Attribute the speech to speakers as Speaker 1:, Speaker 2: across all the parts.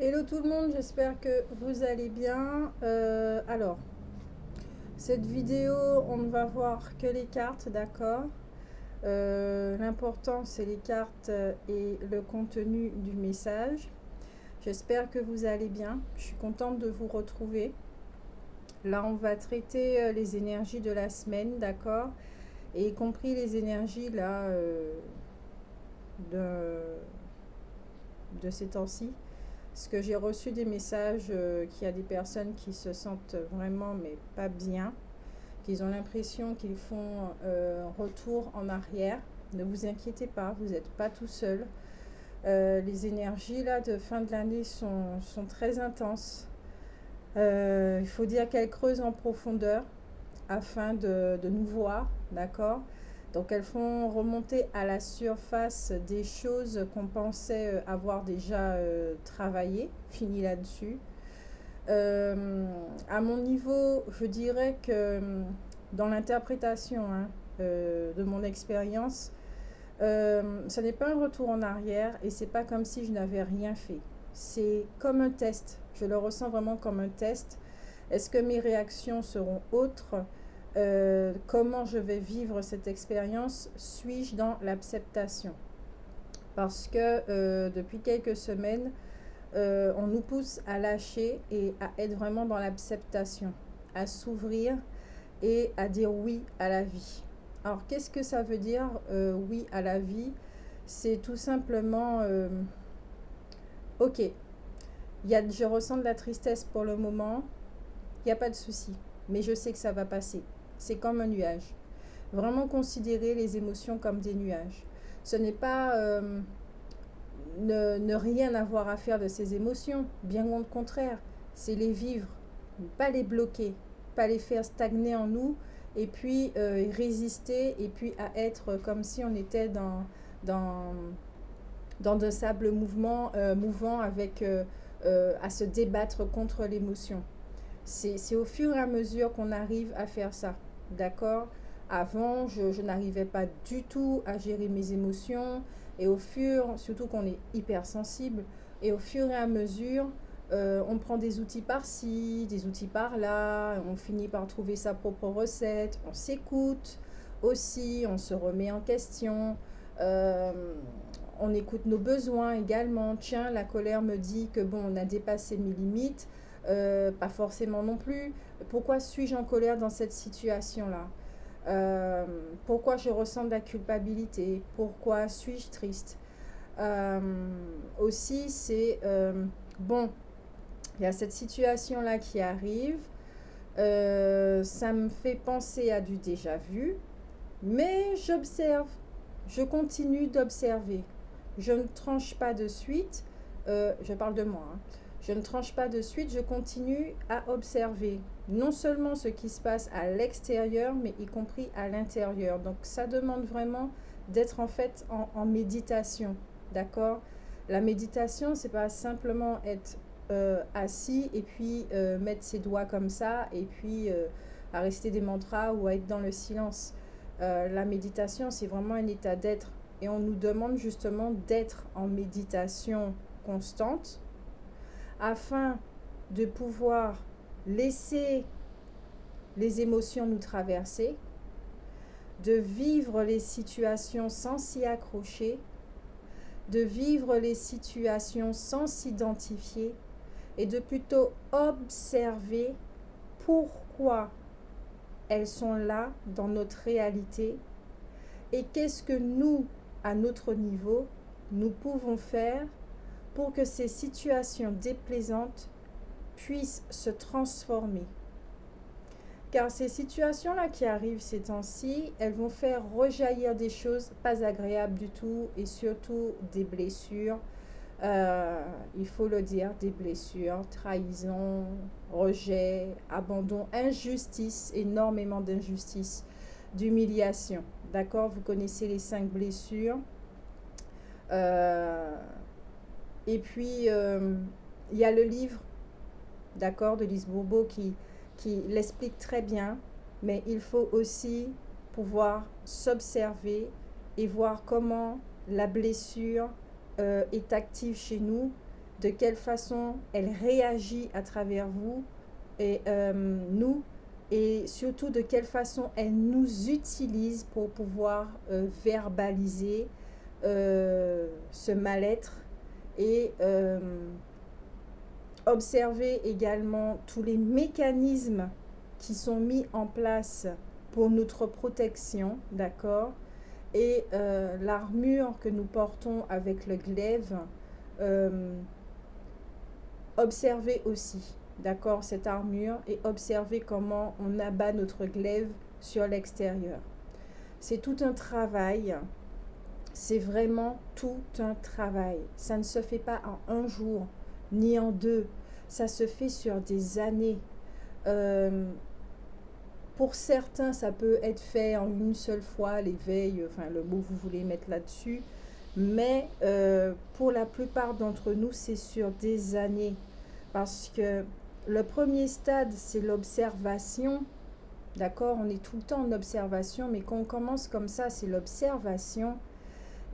Speaker 1: Hello tout le monde, j'espère que vous allez bien. Cette vidéo, on ne va voir que les cartes, d'accord. L'important, c'est les cartes et le contenu du message. J'espère que vous allez bien. Je suis contente de vous retrouver. Là, on va traiter les énergies de la semaine, d'accord. Et y compris les énergies là de, de ces temps-ci. Parce que j'ai reçu des messages qu'il y a des personnes qui se sentent vraiment mais pas bien, qu'ils ont l'impression qu'ils font retour en arrière. Ne vous inquiétez pas, vous n'êtes pas tout seul. Les énergies là de fin de l'année sont très intenses. Il faut dire qu'elles creusent en profondeur afin de nous voir, d'accord. Donc elles font remonter à la surface des choses qu'on pensait avoir déjà travaillé, fini là-dessus. À mon niveau, je dirais que dans l'interprétation de mon expérience, ce n'est pas un retour en arrière et c'est pas comme si je n'avais rien fait. C'est comme un test. Je le ressens vraiment comme un test. Est-ce que mes réactions seront autres? Comment je vais vivre cette expérience? Suis-je dans l'acceptation? Parce que depuis quelques semaines, on nous pousse à lâcher et à être vraiment dans l'acceptation, à s'ouvrir et à dire oui à la vie. Alors, qu'est-ce que ça veut dire oui à la vie? C'est tout simplement, ok, je ressens de la tristesse pour le moment, il n'y a pas de souci, mais je sais que ça va passer. C'est comme un nuage. Vraiment considérer les émotions comme des nuages. Ce n'est pas ne rien avoir à faire de ces émotions, bien au contraire, c'est les vivre, pas les bloquer, pas les faire stagner en nous, et puis résister, et puis à être comme si on était dans, dans de sable mouvant avec à se débattre contre l'émotion. C'est au fur et à mesure qu'on arrive à faire ça, d'accord. Avant, je n'arrivais pas du tout à gérer mes émotions. Et surtout qu'on est hypersensible, et au fur et à mesure, on prend des outils par-ci, des outils par-là, on finit par trouver sa propre recette, on s'écoute aussi, on se remet en question, euh, on écoute nos besoins également. Tiens, la colère me dit que bon, on a dépassé mes limites, pas forcément non plus. Pourquoi suis-je en colère dans cette situation-là? Euh, Pourquoi je ressens de la culpabilité? Pourquoi suis-je triste? Euh, Aussi, c'est bon, il y a cette situation-là qui arrive. Ça me fait penser à du déjà vu, mais j'observe, je continue d'observer. Je ne tranche pas de suite, je parle de moi, hein. Je ne tranche pas de suite, je continue à observer non seulement ce qui se passe à l'extérieur, mais y compris à l'intérieur. Donc ça demande vraiment d'être en fait en méditation, d'accord. La méditation, c'est pas simplement être assis et puis mettre ses doigts comme ça et puis à rester des mantras ou à être dans le silence. La méditation, c'est vraiment un état d'être. Et on nous demande justement d'être en méditation constante afin de pouvoir laisser les émotions nous traverser, de vivre les situations sans s'y accrocher, de vivre les situations sans s'identifier et de plutôt observer pourquoi elles sont là dans notre réalité et qu'est-ce que nous, à notre niveau, nous pouvons faire pour que ces situations déplaisantes puissent se transformer. Car ces situations-là qui arrivent ces temps-ci, elles vont faire rejaillir des choses pas agréables du tout et surtout des blessures. Il faut le dire, des blessures, trahison, rejet, abandon, injustice, énormément d'injustice, d'humiliation. D'accord. Vous connaissez les 5 blessures. Euh, et puis, il y a le livre, d'accord, de Lise Bourbeau qui l'explique très bien, mais il faut aussi pouvoir s'observer et voir comment la blessure est active chez nous de quelle façon elle réagit à travers vous et nous, et surtout de quelle façon elle nous utilise pour pouvoir verbaliser ce mal-être et observer également tous les mécanismes qui sont mis en place pour notre protection, d'accord? Et l'armure que nous portons avec le glaive, observez aussi, d'accord, cette armure et observez comment on abat notre glaive sur l'extérieur. C'est tout un travail, c'est vraiment tout un travail. Ça ne se fait pas en un jour, ni en deux, ça se fait sur des années. Pour certains, ça peut être fait en une seule fois, l'éveil, enfin le mot que vous voulez mettre là-dessus. Mais pour la plupart d'entre nous, c'est sur des années. Parce que le premier stade, c'est l'observation. D'accord? On est tout le temps en observation, mais quand on commence comme ça, c'est l'observation.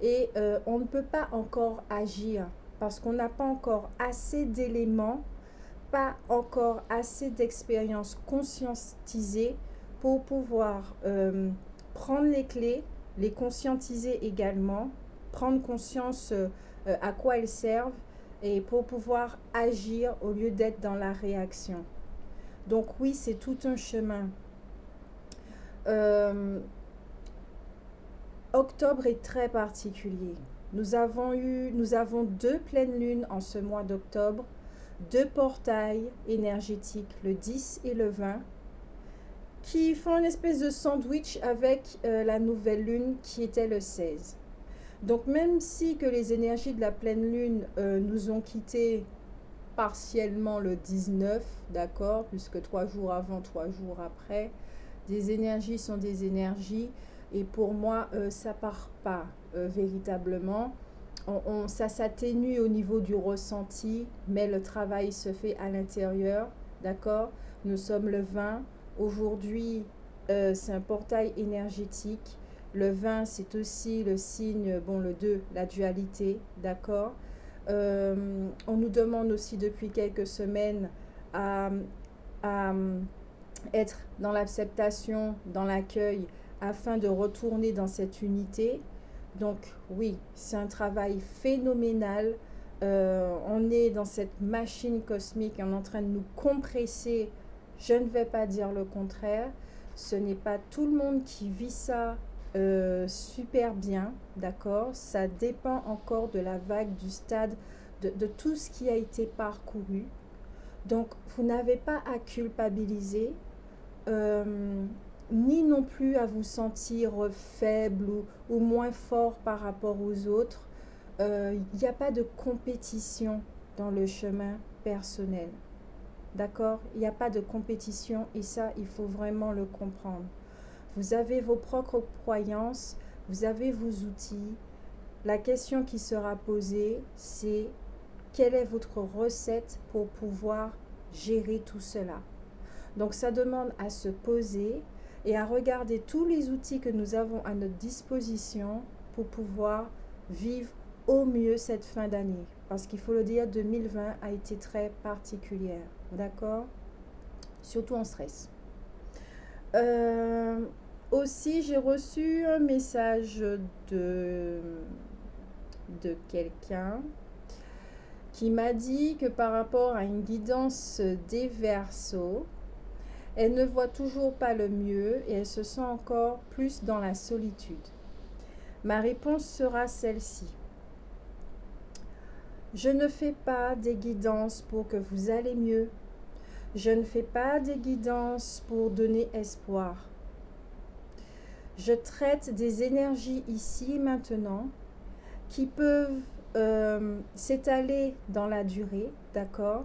Speaker 1: Et on ne peut pas encore agir parce qu'on n'a pas encore assez d'éléments, pas encore assez d'expériences conscientisées pour pouvoir prendre les clés, les conscientiser également, prendre conscience à quoi elles servent et pour pouvoir agir au lieu d'être dans la réaction. Donc oui, c'est tout un chemin. Octobre est très particulier. Nous avons 2 pleines lunes en ce mois d'octobre, 2 portails énergétiques, le 10 et le 20, qui font une espèce de sandwich avec la nouvelle lune qui était le 16. Donc même si que les énergies de la pleine lune nous ont quittés partiellement le 19, d'accord, puisque 3 jours avant, 3 jours après, des énergies sont des énergies, et pour moi, ça part pas véritablement. Ça s'atténue au niveau du ressenti, mais le travail se fait à l'intérieur, d'accord. Nous sommes le 20. Aujourd'hui, c'est un portail énergétique. Le 20, c'est aussi le signe, bon, le 2, la dualité, d'accord. On nous demande aussi depuis quelques semaines à être dans l'acceptation, dans l'accueil, afin de retourner dans cette unité. Donc oui, c'est un travail phénoménal. On est dans cette machine cosmique, on est en train de nous compresser. Je ne vais pas dire le contraire. Ce n'est pas tout le monde qui vit ça super bien, d'accord? Ça dépend encore de la vague, du stade, de tout ce qui a été parcouru. Donc, vous n'avez pas à culpabiliser, ni non plus à vous sentir faible ou moins fort par rapport aux autres. Il n'y a pas de compétition dans le chemin personnel. D'accord? Il n'y a pas de compétition et ça, il faut vraiment le comprendre. Vous avez vos propres croyances, vous avez vos outils. La question qui sera posée, c'est quelle est votre recette pour pouvoir gérer tout cela? Donc ça demande à se poser et à regarder tous les outils que nous avons à notre disposition pour pouvoir vivre au mieux cette fin d'année. Parce qu'il faut le dire, 2020 a été très particulière. D'accord? Surtout en stress. Aussi, j'ai reçu un message de quelqu'un qui m'a dit que par rapport à une guidance des Verseaux, elle ne voit toujours pas le mieux et elle se sent encore plus dans la solitude. Ma réponse sera celle-ci. Je ne fais pas des guidances pour que vous allez mieux. Je ne fais pas des guidances pour donner espoir. Je traite des énergies ici et maintenant qui peuvent s'étaler dans la durée, d'accord?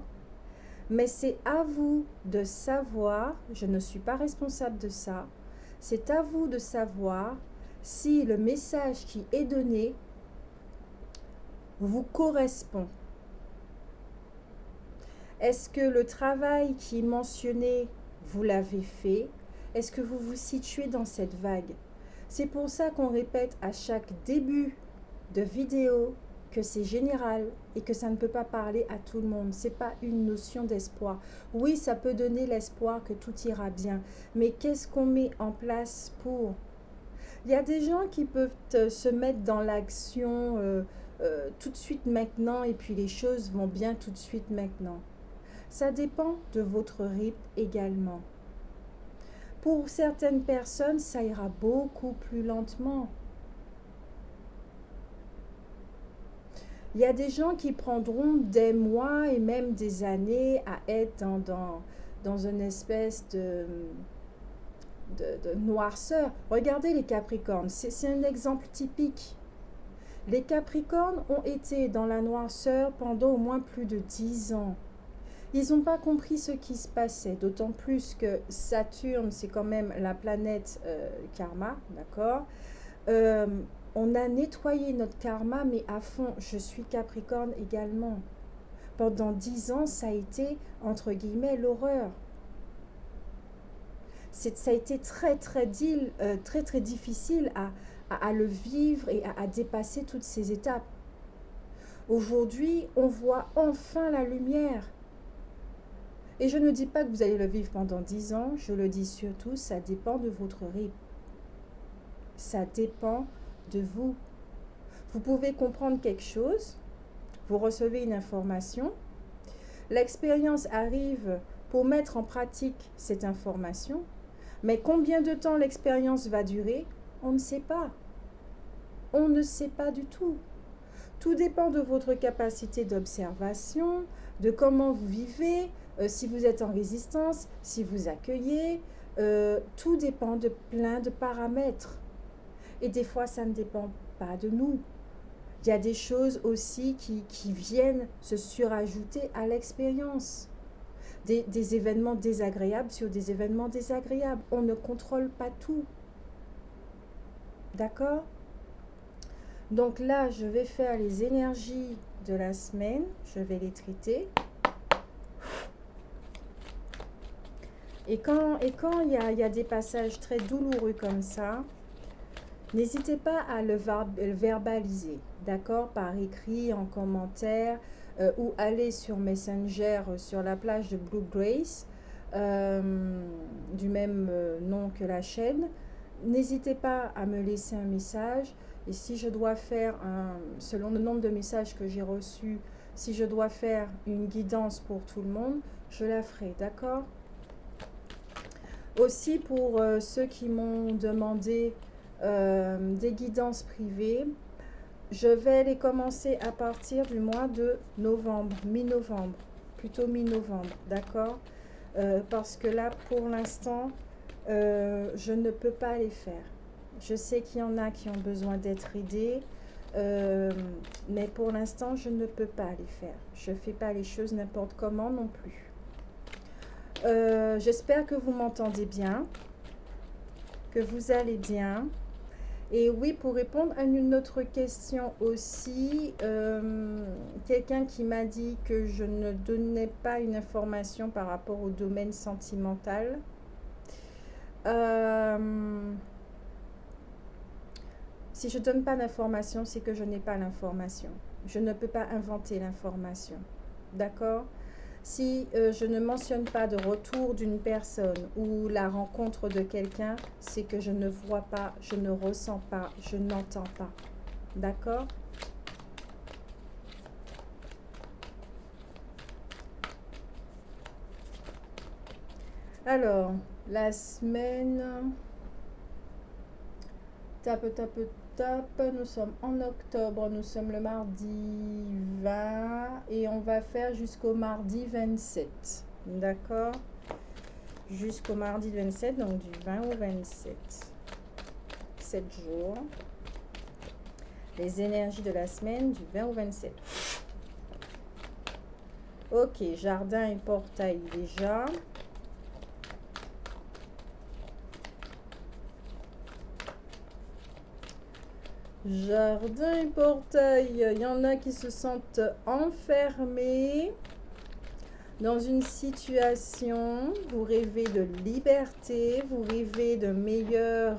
Speaker 1: Mais c'est à vous de savoir, je ne suis pas responsable de ça, c'est à vous de savoir si le message qui est donné vous correspond. Est-ce que le travail qui est mentionné, vous l'avez fait? Est-ce que vous vous situez dans cette vague? C'est pour ça qu'on répète à chaque début de vidéo que c'est général et que ça ne peut pas parler à tout le monde. C'est pas une notion d'espoir. Oui, ça peut donner l'espoir que tout ira bien, mais qu'est-ce qu'on met en place pour? Il y a des gens qui peuvent se mettre dans l'action tout de suite maintenant et puis les choses vont bien tout de suite maintenant. Ça dépend de votre rythme également. Pour certaines personnes, ça ira beaucoup plus lentement. Il y a des gens qui prendront des mois et même des années à être dans une espèce de noirceur. Regardez les Capricornes, c'est un exemple typique. Les Capricornes ont été dans la noirceur pendant au moins plus de 10 ans. Ils n'ont pas compris ce qui se passait, d'autant plus que Saturne, c'est quand même la planète karma, d'accord? On a nettoyé notre karma, mais à fond. Je suis Capricorne également. Pendant 10 ans, ça a été, entre guillemets, l'horreur. Ça a été très, très difficile à le vivre et à dépasser toutes ces étapes. Aujourd'hui, on voit enfin la lumière. Et je ne dis pas que vous allez le vivre pendant 10 ans, je le dis surtout, ça dépend de votre rythme. Ça dépend de vous. Vous pouvez comprendre quelque chose, vous recevez une information, l'expérience arrive pour mettre en pratique cette information, mais combien de temps l'expérience va durer, on ne sait pas. On ne sait pas du tout. Tout dépend de votre capacité d'observation, de comment vous vivez, si vous êtes en résistance, si vous accueillez. Tout dépend de plein de paramètres. Et des fois, ça ne dépend pas de nous. Il y a des choses aussi qui viennent se surajouter à l'expérience. Des événements désagréables sur des événements désagréables. On ne contrôle pas tout. D'accord ? Donc là, je vais faire les énergies de la semaine. Je vais les traiter. Et quand il y a des passages très douloureux comme ça, n'hésitez pas à le verbaliser, d'accord, par écrit, en commentaire, ou aller sur Messenger, sur la plage de Blue Grace, du même nom que la chaîne. N'hésitez pas à me laisser un message. Et si je dois faire, selon le nombre de messages que j'ai reçus, si je dois faire une guidance pour tout le monde, je la ferai, d'accord? Aussi pour ceux qui m'ont demandé des guidances privées, je vais les commencer à partir du mois de novembre, mi-novembre, plutôt mi-novembre, d'accord? Parce que là, pour l'instant, je ne peux pas les faire. Je sais qu'il y en a qui ont besoin d'être aidés, mais pour l'instant, je ne peux pas les faire. Je ne fais pas les choses n'importe comment non plus. J'espère que vous m'entendez bien, que vous allez bien. Et oui, pour répondre à une autre question aussi, quelqu'un qui m'a dit que je ne donnais pas une information par rapport au domaine sentimental. Si je ne donne pas d'information, c'est que je n'ai pas l'information. Je ne peux pas inventer l'information. D'accord ? Si je ne mentionne pas de retour d'une personne ou la rencontre de quelqu'un, c'est que je ne vois pas, je ne ressens pas, je n'entends pas. D'accord ? Alors, la semaine... Tape, nous sommes en octobre, nous sommes le mardi 20 et on va faire jusqu'au mardi 27. D'accord? Jusqu'au mardi 27, donc du 20 au 27. 7 jours. Les énergies de la semaine du 20 au 27. Ok, jardin et portail déjà. Jardin et portail, il y en a qui se sentent enfermés dans une situation, vous rêvez de liberté, vous rêvez de meilleures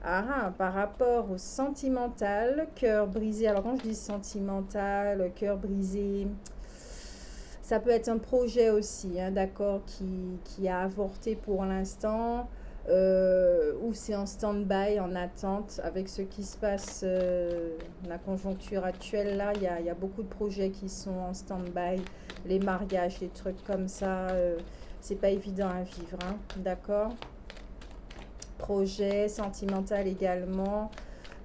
Speaker 1: Par rapport au sentimental, cœur brisé. Alors quand je dis sentimental, cœur brisé, ça peut être un projet aussi, hein, d'accord, qui a avorté pour l'instant, ou c'est en stand-by, en attente, avec ce qui se passe, la conjoncture actuelle, là, il y a beaucoup de projets qui sont en stand-by, les mariages, les trucs comme ça, c'est pas évident à vivre, hein, d'accord. Projet sentimental également.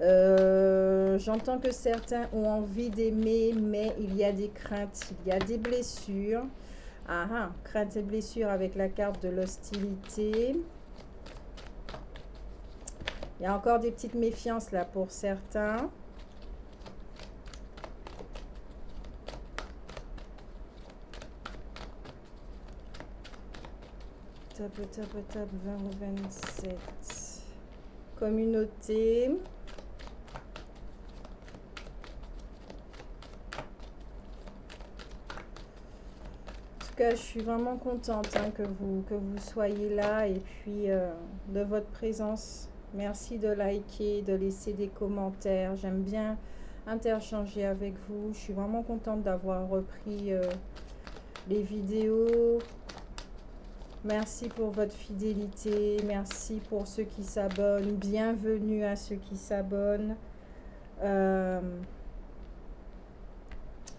Speaker 1: J'entends que certains ont envie d'aimer, mais il y a des craintes, il y a des blessures. Craintes et blessures avec la carte de l'hostilité. Il y a encore des petites méfiances là pour certains. Tape, 20 ou 27. Communauté. En tout cas, je suis vraiment contente, hein, que vous soyez là et puis de votre présence. Merci de liker, de laisser des commentaires. J'aime bien interchanger avec vous. Je suis vraiment contente d'avoir repris les vidéos. Merci pour votre fidélité. Merci pour ceux qui s'abonnent. Bienvenue à ceux qui s'abonnent.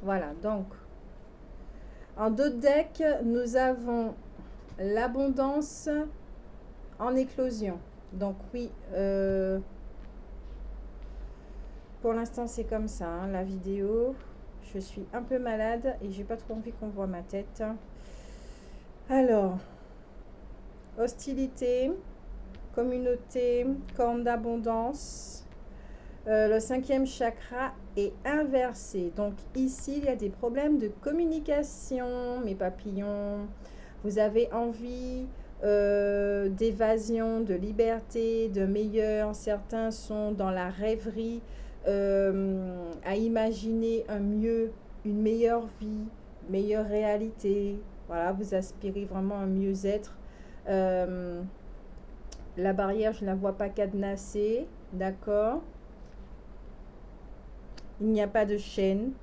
Speaker 1: Voilà, donc, en d'autres decks, nous avons l'abondance en éclosion. Donc oui, pour l'instant c'est comme ça, hein, la vidéo. Je suis un peu malade et j'ai pas trop envie qu'on voit ma tête. Alors, hostilité, communauté, corne d'abondance. Le 5e chakra est inversé. Donc ici, il y a des problèmes de communication, mes papillons. Vous avez envie d'évasion, de liberté, de meilleur. Certains sont dans la rêverie, à imaginer un mieux, une meilleure vie, une meilleure réalité. Voilà, vous aspirez vraiment à un mieux-être. La barrière, je ne la vois pas cadenassée, d'accord. Il n'y a pas de chaîne.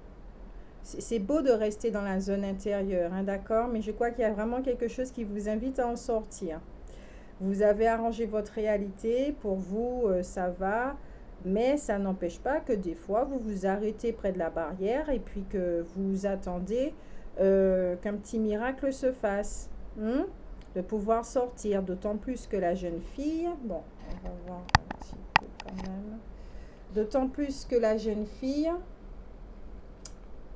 Speaker 1: C'est beau de rester dans la zone intérieure, hein, d'accord, mais je crois qu'il y a vraiment quelque chose qui vous invite à en sortir. Vous avez arrangé votre réalité, pour vous, ça va, mais ça n'empêche pas que des fois, vous vous arrêtez près de la barrière et puis que vous attendez qu'un petit miracle se fasse, de pouvoir sortir, d'autant plus que la jeune fille, bon, on va voir un petit peu quand même, d'autant plus que la jeune fille,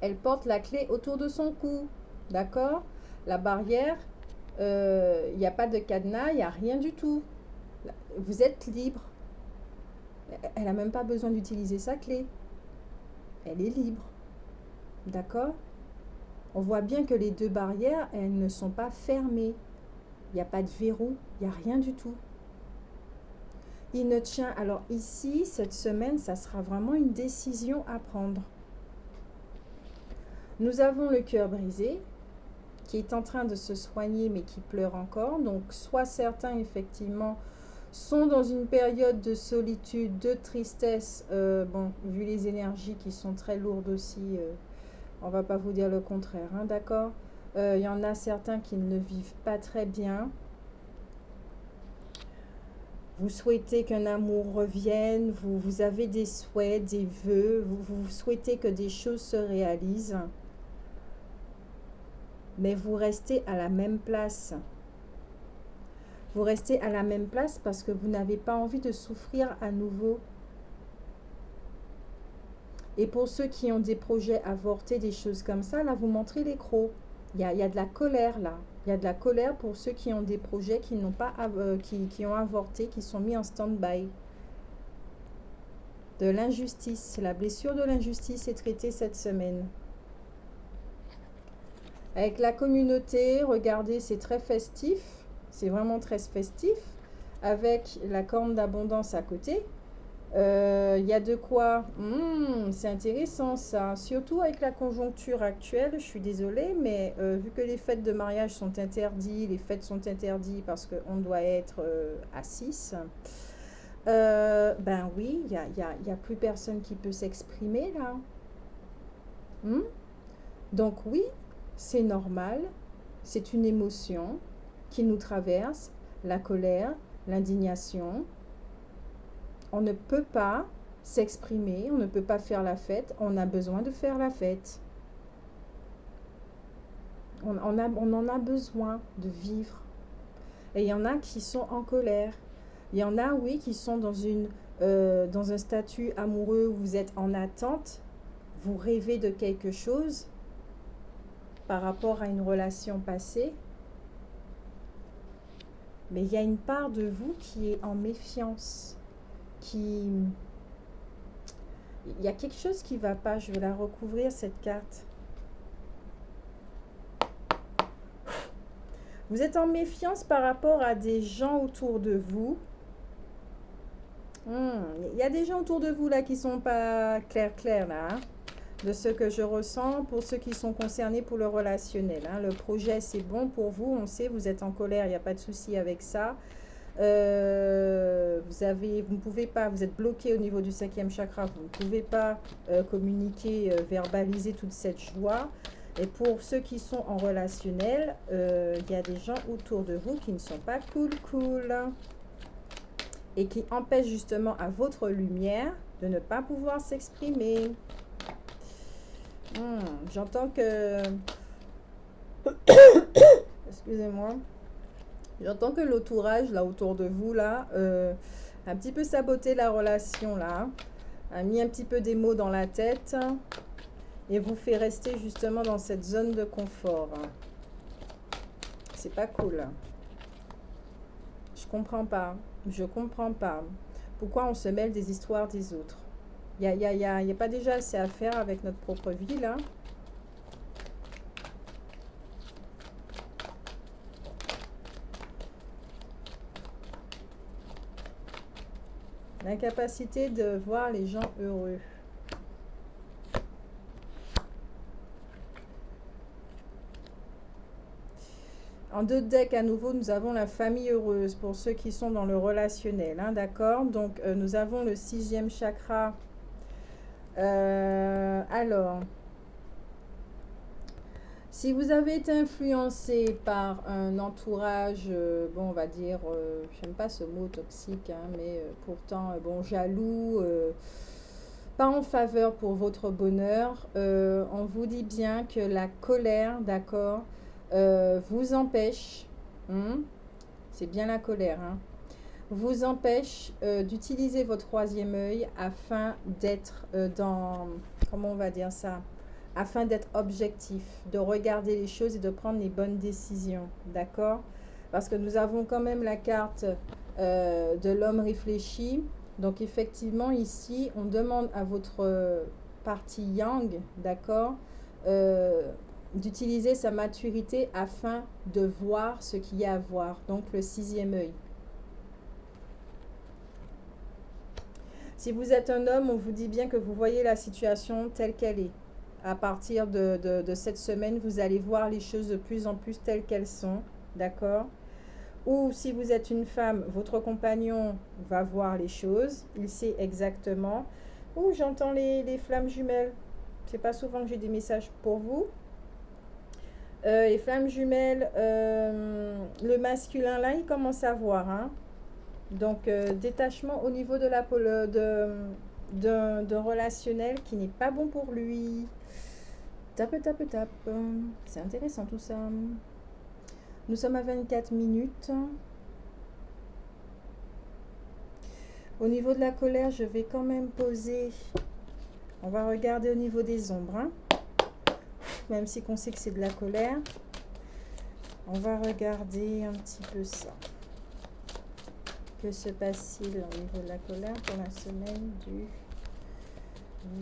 Speaker 1: elle porte la clé autour de son cou, d'accord. La barrière, il n'y a pas de cadenas, il n'y a rien du tout. Vous êtes libre. Elle n'a même pas besoin d'utiliser sa clé. Elle est libre, d'accord. On voit bien que les deux barrières, elles ne sont pas fermées. Il n'y a pas de verrou, il n'y a rien du tout. Il ne tient, alors ici, cette semaine, ça sera vraiment une décision à prendre. Nous avons le cœur brisé, qui est en train de se soigner, mais qui pleure encore. Donc, soit certains, effectivement, sont dans une période de solitude, de tristesse. Bon, vu les énergies qui sont très lourdes aussi, on va pas vous dire le contraire, hein, d'accord. Il y en a certains qui ne vivent pas très bien. Vous souhaitez qu'un amour revienne, vous avez des souhaits, des vœux, vous souhaitez que des choses se réalisent. Mais vous restez à la même place. Vous restez à la même place parce que vous n'avez pas envie de souffrir à nouveau. Et pour ceux qui ont des projets avortés, des choses comme ça, là, vous montrez les crocs. Il y a de la colère, là. Il y a de la colère pour ceux qui ont des projets qui n'ont pas, qui ont avorté, qui sont mis en stand-by. De l'injustice. La blessure de l'injustice est traitée cette semaine. Avec la communauté, regardez, c'est très festif. C'est vraiment très festif. Avec la corne d'abondance à côté. Il y a de quoi, c'est intéressant ça, surtout avec la conjoncture actuelle. Je suis désolée, mais vu que les fêtes de mariage sont interdits, les fêtes sont interdites parce qu'on doit être à 6, Ben oui, y a plus personne qui peut s'exprimer là. Hmm? Donc oui, c'est normal, c'est une émotion qui nous traverse, la colère, l'indignation. On ne peut pas s'exprimer, on ne peut pas faire la fête, on a besoin de faire la fête. On en a besoin de vivre. Et il y en a qui sont en colère. Il y en a, oui, qui sont dans un statut amoureux où vous êtes en attente, vous rêvez de quelque chose par rapport à une relation passée. Mais il y a une part de vous qui est en méfiance, il y a quelque chose qui ne va pas. Je vais la recouvrir, cette carte. Vous êtes en méfiance par rapport à des gens autour de vous. Il y a des gens autour de vous là qui ne sont pas clairs là, hein, de ce que je ressens pour ceux qui sont concernés pour le relationnel. Hein. Le projet, c'est bon pour vous. On sait, vous êtes en colère, il n'y a pas de souci avec ça. Vous ne pouvez pas, vous êtes bloqué au niveau du 5e chakra, vous ne pouvez pas communiquer, verbaliser toute cette joie. Et pour ceux qui sont en relationnel, il y a des gens autour de vous qui ne sont pas cool et qui empêchent justement à votre lumière de ne pas pouvoir s'exprimer. J'entends que... Excusez-moi. J'entends que l'entourage, là, autour de vous, là, a un petit peu saboté la relation, là. A mis un petit peu des mots dans la tête et vous fait rester justement dans cette zone de confort. C'est pas cool. Je comprends pas. Je comprends pas. Pourquoi on se mêle des histoires des autres? Il y a pas déjà assez à faire avec notre propre vie, là? L'incapacité de voir les gens heureux. En 2 decks, à nouveau, nous avons la famille heureuse pour ceux qui sont dans le relationnel. Hein, d'accord? Donc, nous avons le 6e chakra. Alors, si vous avez été influencé par un entourage, bon, on va dire, j'aime pas ce mot toxique, hein, mais pourtant, bon, jaloux, pas en faveur pour votre bonheur, on vous dit bien que la colère, d'accord, vous empêche, c'est bien la colère, hein, vous empêche d'utiliser votre 3e œil afin d'être dans, comment on va dire ça, afin d'être objectif, de regarder les choses et de prendre les bonnes décisions, d'accord? Parce que nous avons quand même la carte de l'homme réfléchi. Donc effectivement, ici, on demande à votre partie yang, d'accord, d'utiliser sa maturité afin de voir ce qu'il y a à voir. Donc le 6e œil. Si vous êtes un homme, on vous dit bien que vous voyez la situation telle qu'elle est. À partir de cette semaine, vous allez voir les choses de plus en plus telles qu'elles sont, d'accord? Ou si vous êtes une femme, votre compagnon va voir les choses, il sait exactement. Ouh, j'entends les flammes jumelles. C'est pas souvent que j'ai des messages pour vous. Les flammes jumelles, le masculin là, il commence à voir, hein. Donc, détachement au niveau de la de relationnel qui n'est pas bon pour lui. Tape. C'est intéressant tout ça. Nous sommes à 24 minutes. Au niveau de la colère, je vais quand même poser... On va regarder au niveau des ombres. Hein. Même si on sait que c'est de la colère. On va regarder un petit peu ça. Que se passe-t-il au niveau de la colère pour la semaine du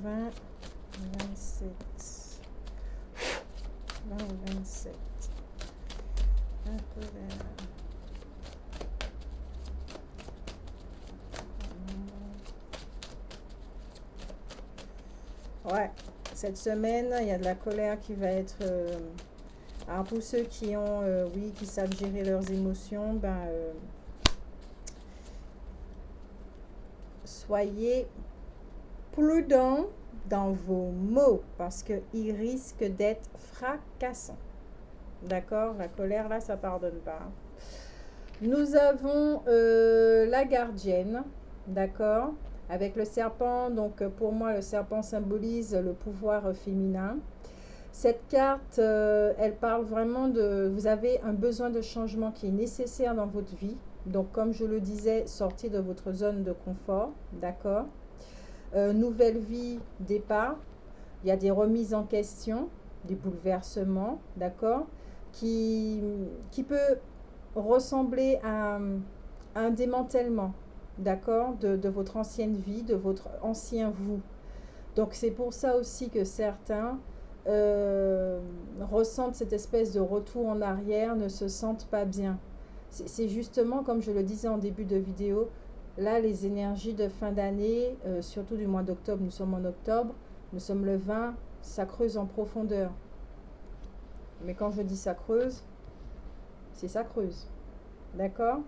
Speaker 1: 20-27 20-27. La colère. Ouais, cette semaine, il y a de la colère qui va être... alors pour ceux qui ont, oui, qui savent gérer leurs émotions, ben... soyez prudent dans vos mots parce qu'ils risquent d'être fracassants. D'accord? La colère, là, ça pardonne pas. Nous avons la gardienne, d'accord? Avec le serpent, donc pour moi, le serpent symbolise le pouvoir féminin. Cette carte, elle parle vraiment de... Vous avez un besoin de changement qui est nécessaire dans votre vie. Donc, comme je le disais, sortez de votre zone de confort, d'accord? Nouvelle vie, départ. Il y a des remises en question, des bouleversements, d'accord? Qui peut ressembler à un démantèlement, d'accord? De votre ancienne vie, de votre ancien vous. Donc, c'est pour ça aussi que certains ressentent cette espèce de retour en arrière, ne se sentent pas bien. C'est justement, comme je le disais en début de vidéo, là, les énergies de fin d'année, surtout du mois d'octobre, nous sommes en octobre, nous sommes le 20, ça creuse en profondeur. Mais quand je dis ça creuse, c'est ça creuse. D'accord?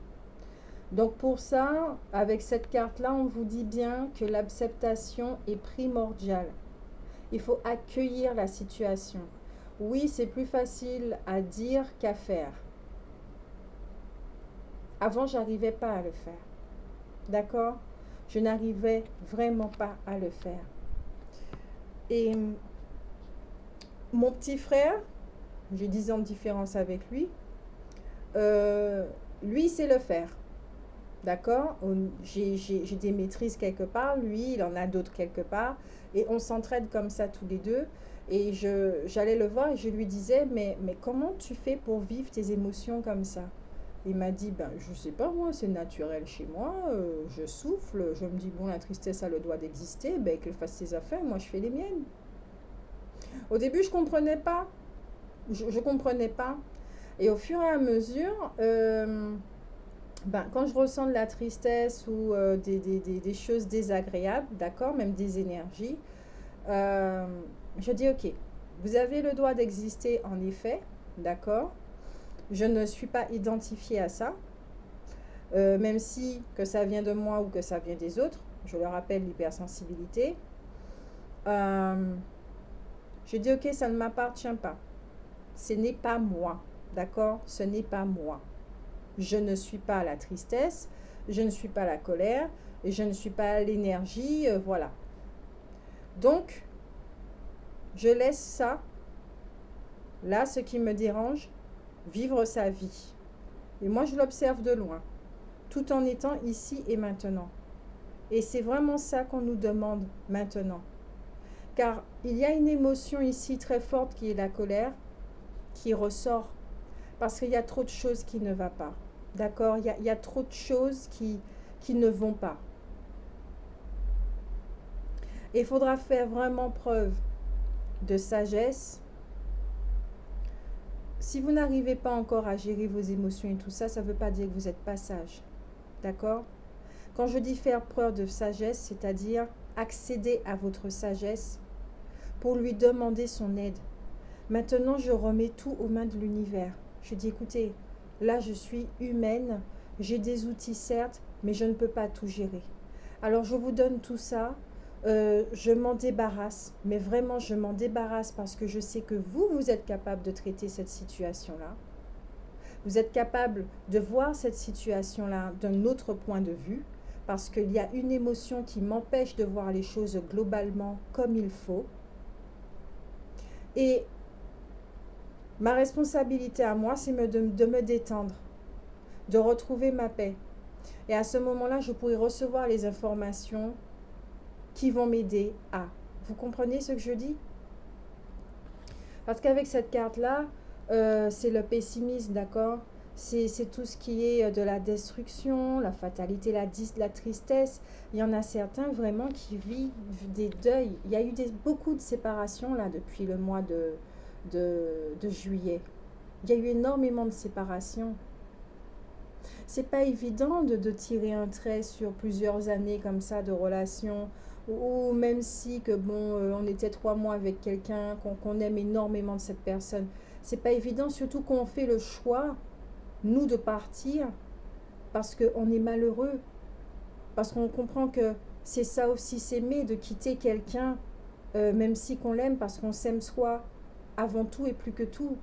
Speaker 1: Donc pour ça, avec cette carte-là, on vous dit bien que l'acceptation est primordiale. Il faut accueillir la situation. Oui, c'est plus facile à dire qu'à faire. Avant, j'arrivais pas à le faire. D'accord? Je n'arrivais vraiment pas à le faire. Et mon petit frère, j'ai 10 ans de différence avec lui, lui, c'est le faire. D'accord? J'ai des maîtrises quelque part, lui, il en a d'autres quelque part. Et on s'entraide comme ça tous les deux. Et j'allais le voir et je lui disais, mais comment tu fais pour vivre tes émotions comme ça? Il m'a dit, ben, je sais pas moi, c'est naturel chez moi, je souffle, je me dis, bon, la tristesse a le droit d'exister, ben, qu'elle fasse ses affaires, moi je fais les miennes. Au début, je comprenais pas. Je comprenais pas. Et au fur et à mesure, ben, quand je ressens de la tristesse ou des choses désagréables, d'accord, même des énergies, je dis, ok, vous avez le droit d'exister en effet, d'accord. Je ne suis pas identifiée à ça, même si que ça vient de moi ou que ça vient des autres. Je le rappelle, l'hypersensibilité. Je dis, ok, ça ne m'appartient pas. Ce n'est pas moi, d'accord? Ce n'est pas moi. Je ne suis pas la tristesse, je ne suis pas la colère, et je ne suis pas l'énergie, voilà. Donc, je laisse ça, là, ce qui me dérange, vivre sa vie. Et moi, je l'observe de loin, tout en étant ici et maintenant. Et c'est vraiment ça qu'on nous demande maintenant. Car il y a une émotion ici très forte qui est la colère, qui ressort. Parce qu'il y a trop de choses qui ne vont pas. D'accord? Il y a trop de choses qui ne vont pas. Et il faudra faire vraiment preuve de sagesse. Si vous n'arrivez pas encore à gérer vos émotions et tout ça, ça ne veut pas dire que vous êtes pas sage. D'accord? Quand je dis faire preuve de sagesse, c'est-à-dire accéder à votre sagesse pour lui demander son aide. Maintenant, je remets tout aux mains de l'univers. Je dis, écoutez, là, je suis humaine, j'ai des outils certes, mais je ne peux pas tout gérer. Alors, je vous donne tout ça, je m'en débarrasse, mais vraiment, je m'en débarrasse parce que je sais que vous êtes capable de traiter cette situation-là. Vous êtes capable de voir cette situation-là d'un autre point de vue, parce qu'il y a une émotion qui m'empêche de voir les choses globalement comme il faut. Et ma responsabilité à moi, c'est de me détendre, de retrouver ma paix. Et à ce moment-là, je pourrai recevoir les informations qui vont m'aider à. Vous comprenez ce que je dis? Parce qu'avec cette carte-là, c'est le pessimisme, d'accord? C'est tout ce qui est de la destruction, la fatalité, la tristesse. Il y en a certains vraiment qui vivent des deuils. Il y a eu beaucoup de séparations là depuis le mois de juillet. Il y a eu énormément de séparations. C'est pas évident de tirer un trait sur plusieurs années comme ça de relations, ou même si que bon, on était 3 mois avec quelqu'un, qu'on aime énormément de cette personne. C'est pas évident, surtout qu'on fait le choix, nous, de partir parce qu'on est malheureux, parce qu'on comprend que C'est ça aussi, s'aimer, de quitter quelqu'un, même si qu'on l'aime, parce qu'on s'aime soi avant tout et plus que tout.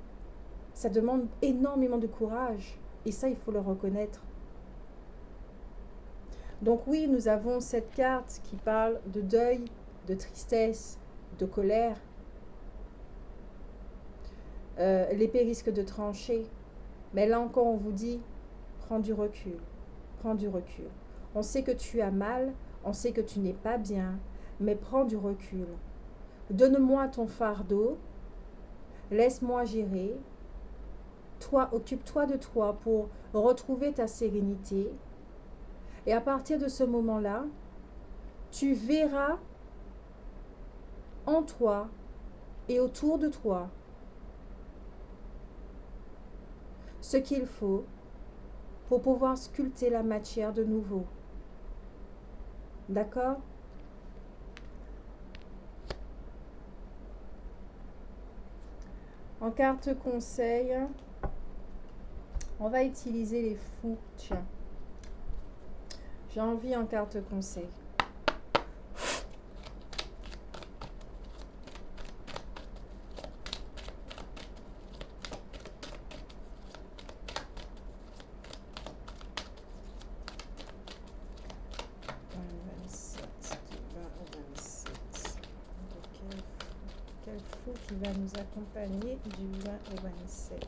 Speaker 1: Ça demande énormément de courage. Et ça, il faut le reconnaître. Donc oui, nous avons cette carte qui parle de deuil, de tristesse, de colère. L'épée risque de trancher. Mais là encore, on vous dit, prends du recul. Prends du recul. On sait que tu as mal, on sait que tu n'es pas bien, mais prends du recul. Donne-moi ton fardeau, laisse-moi gérer. Toi, occupe-toi de toi pour retrouver ta sérénité. Et à partir de ce moment-là, tu verras en toi et autour de toi ce qu'il faut pour pouvoir sculpter la matière de nouveau. D'accord? En carte conseil, on va utiliser les fous. Tiens, j'ai envie en carte conseil. Quel fou qui va nous accompagner du 20 au 27?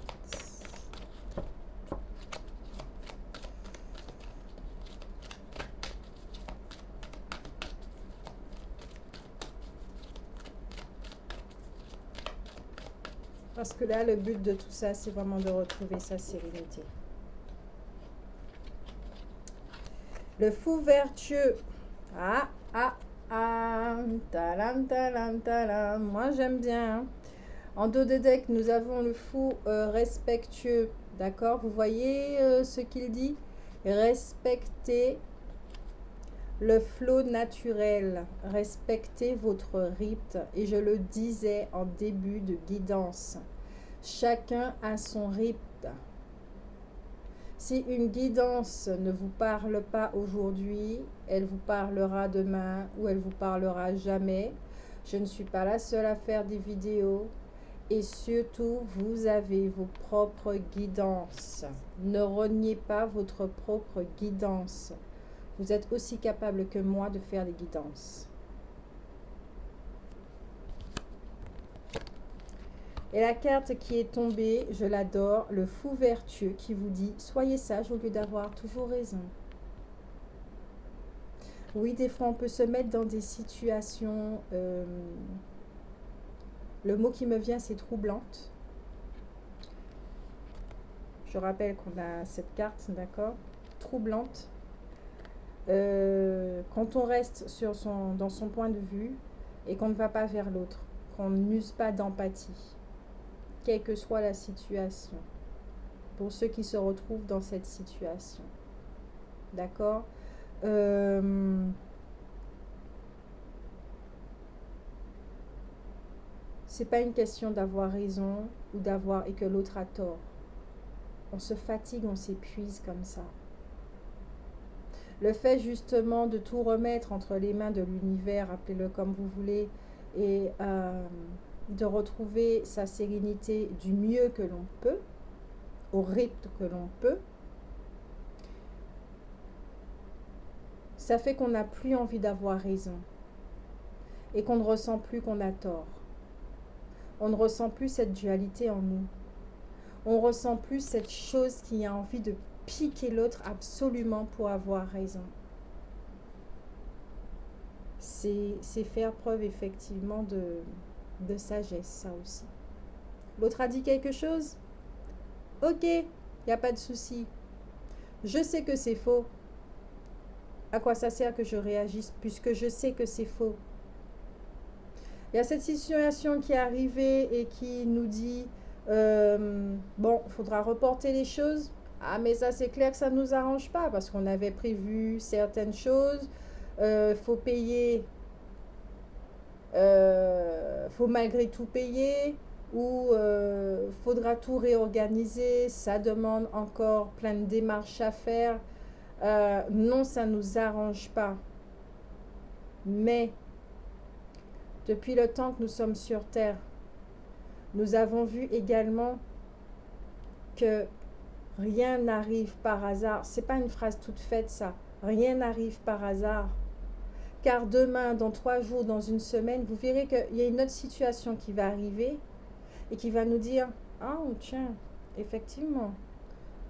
Speaker 1: Parce que là, le but de tout ça, c'est vraiment de retrouver sa sérénité. Le fou vertueux. Ah, ah, ah. Talam, talam, talam. Moi, j'aime bien. Hein. En dos de deck, nous avons le fou respectueux. D'accord? Vous voyez ce qu'il dit? Respectez le flot naturel. Respectez votre rythme. Et je le disais en début de guidance. Chacun a son rythme. Si une guidance ne vous parle pas aujourd'hui, elle vous parlera demain ou elle vous parlera jamais. Je ne suis pas la seule à faire des vidéos. Et surtout, vous avez vos propres guidances. Ne reniez pas votre propre guidance. Vous êtes aussi capable que moi de faire des guidances. Et la carte qui est tombée, je l'adore, le fou vertueux qui vous dit « Soyez sage au lieu d'avoir toujours raison ». Oui, des fois, on peut se mettre dans des situations... le mot qui me vient, c'est « troublante ». Je rappelle qu'on a cette carte, d'accord? Troublante. Quand on reste dans son point de vue et qu'on ne va pas vers l'autre, qu'on n'use pas d'empathie. Quelle que soit la situation, pour ceux qui se retrouvent dans cette situation. D'accord? C'est pas une question d'avoir raison ou et que l'autre a tort. On se fatigue, on s'épuise comme ça. Le fait justement de tout remettre entre les mains de l'univers, appelez-le comme vous voulez, et de retrouver sa sérénité du mieux que l'on peut, au rythme que l'on peut, ça fait qu'on n'a plus envie d'avoir raison et qu'on ne ressent plus qu'on a tort. On ne ressent plus cette dualité en nous. On ne ressent plus cette chose qui a envie de piquer l'autre absolument pour avoir raison. C'est faire preuve effectivement de sagesse, ça aussi. L'autre a dit quelque chose? Ok, il n'y a pas de souci. Je sais que c'est faux. À quoi ça sert que je réagisse puisque je sais que c'est faux? Il y a cette situation qui est arrivée et qui nous dit bon, il faudra reporter les choses. Ah, mais ça, c'est clair que ça ne nous arrange pas parce qu'on avait prévu certaines choses. Faut payer, faut malgré tout payer ou faudra tout réorganiser. Ça demande encore plein de démarches à faire. Non, ça ne nous arrange pas. Mais, depuis le temps que nous sommes sur Terre, nous avons vu également que rien n'arrive par hasard. C'est pas une phrase toute faite, ça. Rien n'arrive par hasard. Car demain, dans 3 jours, dans une semaine, vous verrez qu'il y a une autre situation qui va arriver et qui va nous dire, ah, tiens, effectivement,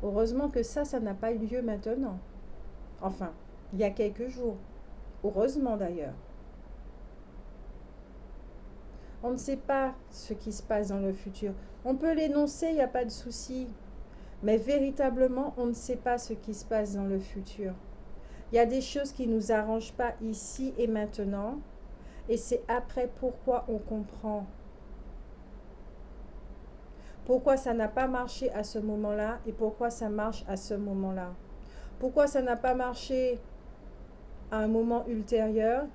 Speaker 1: heureusement que ça n'a pas eu lieu maintenant. Enfin, il y a quelques jours. Heureusement d'ailleurs. On ne sait pas ce qui se passe dans le futur. On peut l'énoncer, il n'y a pas de souci. Mais véritablement, on ne sait pas ce qui se passe dans le futur. Il y a des choses qui ne nous arrangent pas ici et maintenant. Et c'est après pourquoi on comprend. Pourquoi ça n'a pas marché à ce moment-là et pourquoi ça marche à ce moment-là. Pourquoi ça n'a pas marché à un moment ultérieur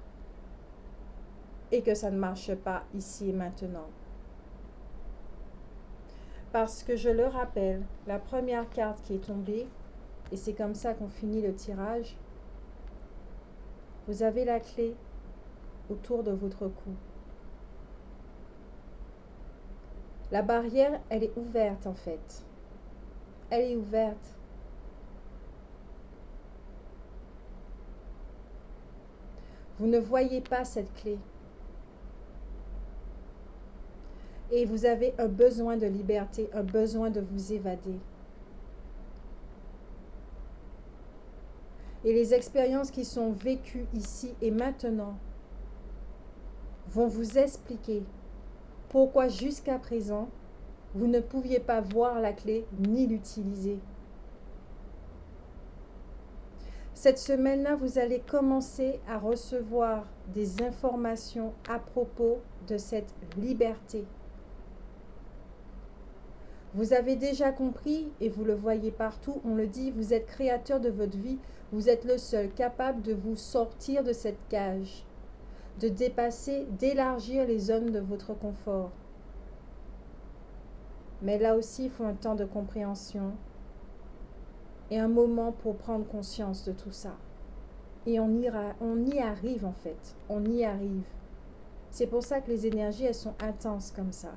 Speaker 1: et que ça ne marche pas ici et maintenant. Parce que je le rappelle, la première carte qui est tombée, et c'est comme ça qu'on finit le tirage, vous avez la clé autour de votre cou. La barrière, elle est ouverte en fait. Elle est ouverte. Vous ne voyez pas cette clé. Et vous avez un besoin de liberté, un besoin de vous évader. Et les expériences qui sont vécues ici et maintenant vont vous expliquer pourquoi jusqu'à présent, vous ne pouviez pas voir la clé ni l'utiliser. Cette semaine-là, vous allez commencer à recevoir des informations à propos de cette liberté. Vous avez déjà compris, et vous le voyez partout, on le dit, vous êtes créateur de votre vie, vous êtes le seul capable de vous sortir de cette cage, de dépasser, d'élargir les zones de votre confort. Mais là aussi, il faut un temps de compréhension et un moment pour prendre conscience de tout ça. Et on y arrive en fait, on y arrive. C'est pour ça que les énergies, elles sont intenses comme ça.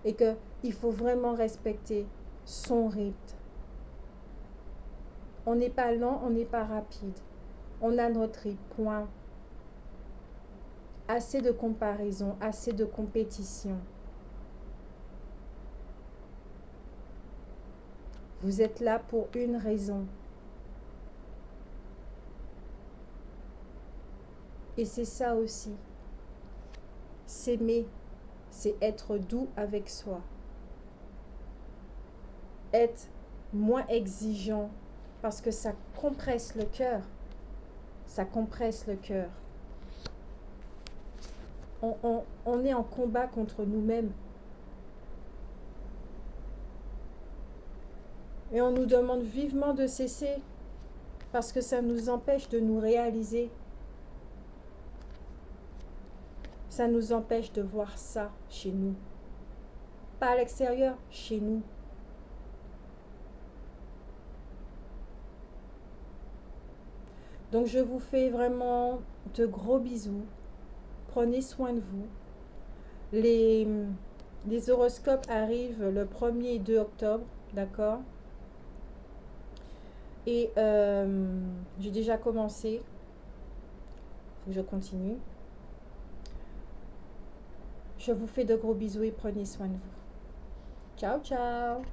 Speaker 1: Et qu'il faut vraiment respecter son rythme. On n'est pas lent, on n'est pas rapide. On a notre rythme, point. Assez de comparaison, assez de compétition. Vous êtes là pour une raison. Et c'est ça aussi. S'aimer, c'est être doux avec soi. Être moins exigeant parce que ça compresse le cœur. Ça compresse le cœur. On est en combat contre nous-mêmes. Et on nous demande vivement de cesser parce que ça nous empêche de nous réaliser. Ça nous empêche de voir ça chez nous. Pas à l'extérieur, chez nous. Donc je vous fais vraiment de gros bisous. Prenez soin de vous. Les horoscopes arrivent le 1er et 2 octobre, d'accord? Et j'ai déjà commencé. Faut que je continue. Je vous fais de gros bisous et prenez soin de vous. Ciao, ciao!